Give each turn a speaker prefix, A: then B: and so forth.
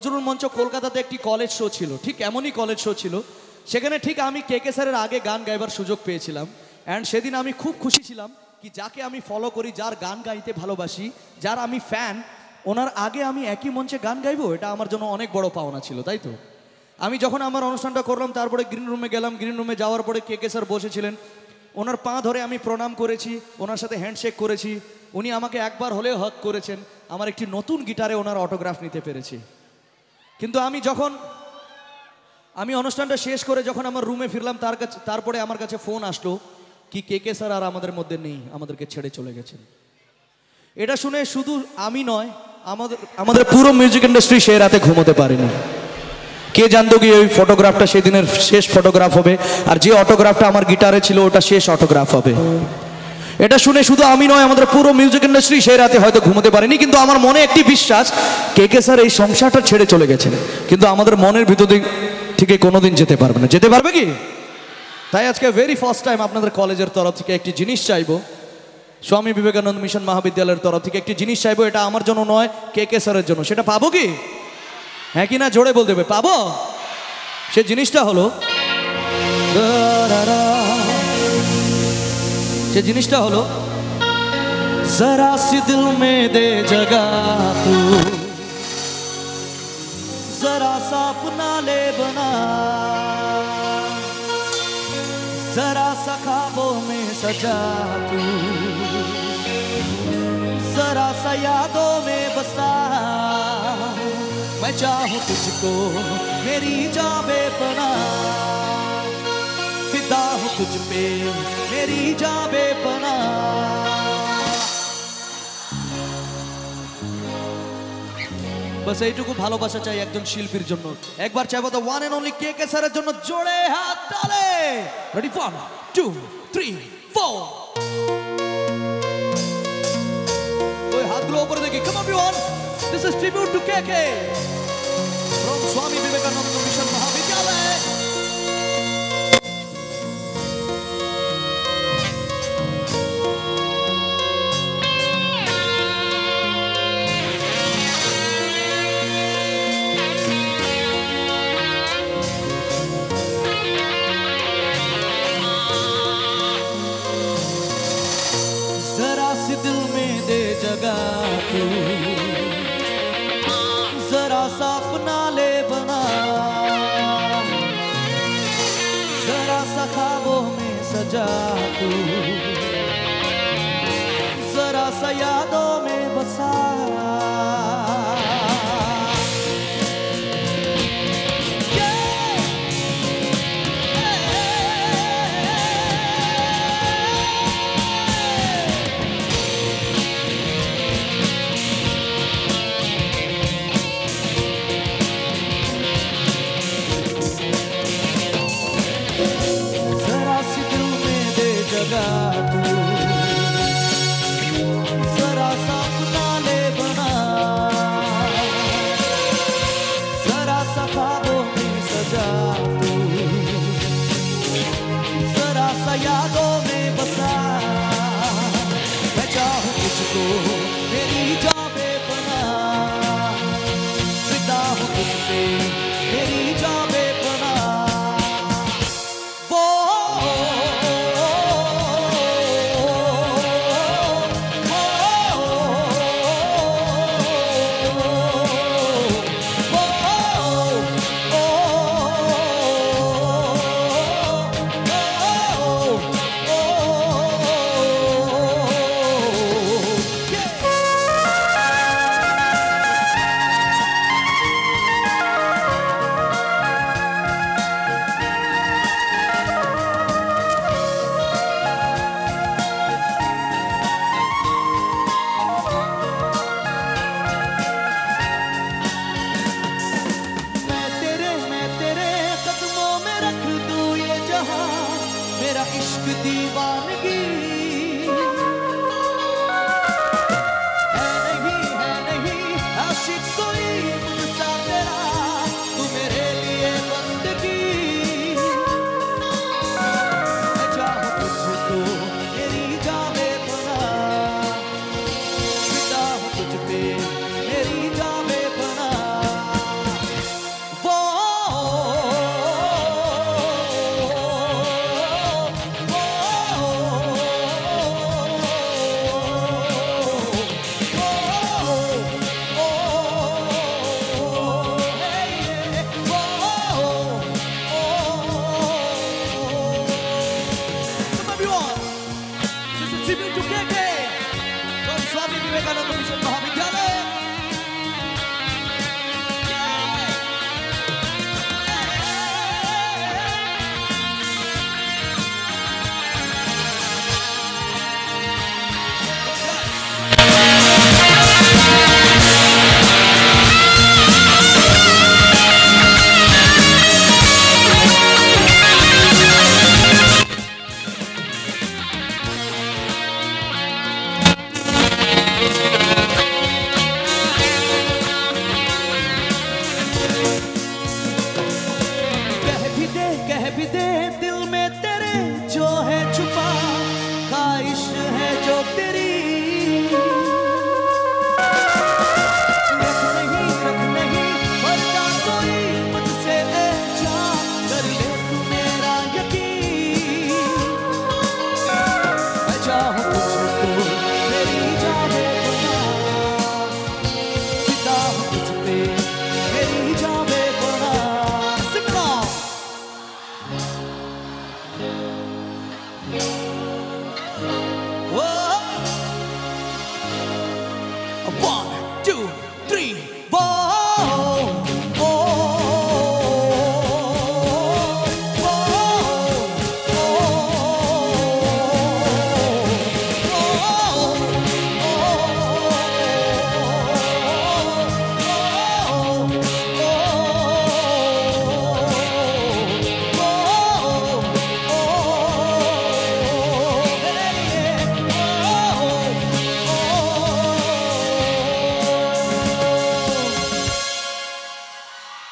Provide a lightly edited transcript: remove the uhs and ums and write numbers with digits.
A: নজরুল মঞ্চ কলকাতাতে একটি কলেজ শো ছিল, ঠিক এমনই কলেজ শো ছিল। সেখানে ঠিক আমি কে স্যারের আগে গান গাইবার সুযোগ পেয়েছিলাম। অ্যান্ড সেদিন আমি খুব খুশি ছিলাম কি যাকে আমি ফলো করি, যার গান গাইতে ভালোবাসি, যার আমি ফ্যান, ওনার আগে আমি একই মঞ্চে গান গাইবো, এটা আমার জন্য অনেক বড় পাওনা ছিল, তাই তো? আমি যখন আমার অনুষ্ঠানটা করলাম, তারপরে গ্রিন রুমে গেলাম। গ্রিন রুমে যাওয়ার পরে কে স্যার বসেছিলেন, ওনার পা ধরে আমি প্রণাম করেছি, ওনার সাথে হ্যান্ডশেক করেছি। উনি আমাকে একবার হলেও হাগ করেছেন। আমার একটি নতুন গিটারে ওনার অটোগ্রাফ নিতে পেরেছি। কিন্তু আমি অনুষ্ঠানটা শেষ করে যখন আমার রুমে ফিরলাম, তারপরে আমার কাছে ফোন আসলো কি কে স্যার আর আমাদের মধ্যে নেই, আমাদেরকে ছেড়ে চলে গেছেন। এটা শুনে শুধু আমি নয়, আমাদের পুরো মিউজিক ইন্ডাস্ট্রি সে রাতে ঘুমোতে পারেনি। কে জানতো কি ওই ফটোগ্রাফটা সেদিনের শেষ ফটোগ্রাফ হবে, আর যে অটোগ্রাফটা আমার গিটারে ছিল ওটা শেষ অটোগ্রাফ হবে। এটা শুনে শুধু আমি নয়, আমাদের পুরো মিউজিক ইন্ডাস্ট্রি সেই রাতে হয়তো ঘুমোতে পারেনি। কিন্তু আমার মনে একটি বিশ্বাস, কে স্যার এই সংসারটা ছেড়ে চলে গেছেন, কিন্তু আমাদের মনের ভিতর থেকে কোনোদিন যেতে পারবে না। যেতে পারবে কি? তাই আজকে ভেরি ফার্স্ট টাইম আপনাদের কলেজের তরফ থেকে একটি জিনিস চাইবো, স্বামী বিবেকানন্দ মিশন মহাবিদ্যালয়ের তরফ থেকে একটি জিনিস চাইবো। এটা আমার জন্য নয়, কে স্যারের জন্য। সেটা পাবো কি? হ্যাঁ কি না জোরে বলতে হবে, পাবো? সে জিনিসটা হলো, সে জিনিসটা হলো জরা সি দিল মে দে জগা তু, जरा सा अपना ले बना, जरा सा ख्वाबों में सजा तू, जरा सा यादों में बसा, मैं चाहूं तुझको मेरी जान बेपना, फिदा हूं तुझ पे मेरी जान बेपना। बस এইটুকু ভালোবাসা চাই একজন শিল্পীর জন্য। একবার চাইবো তো ওয়ান এন্ড অনলি কে স্যারের জন্য জোরে হাত তালে। রেডি 1 2 3 4। ওই হাতগুলো উপরে দেখি। Come on everyone, this is tribute to K from Swami Vivekananda mission মহাবিদ্যালয়। दिल में दे जगह तू, जरा सा अपना ले बना, जरा सा ख्वाबों में सजा तू, जरा सा यादों में बसा, जरा सा अपना ले बना, जरा सा ख्वाबों में सजा तू, जरा सा यादों में बसा, मैं चाहूं तुझको मेरी जान बेपना, फिदा हूं तुझ पे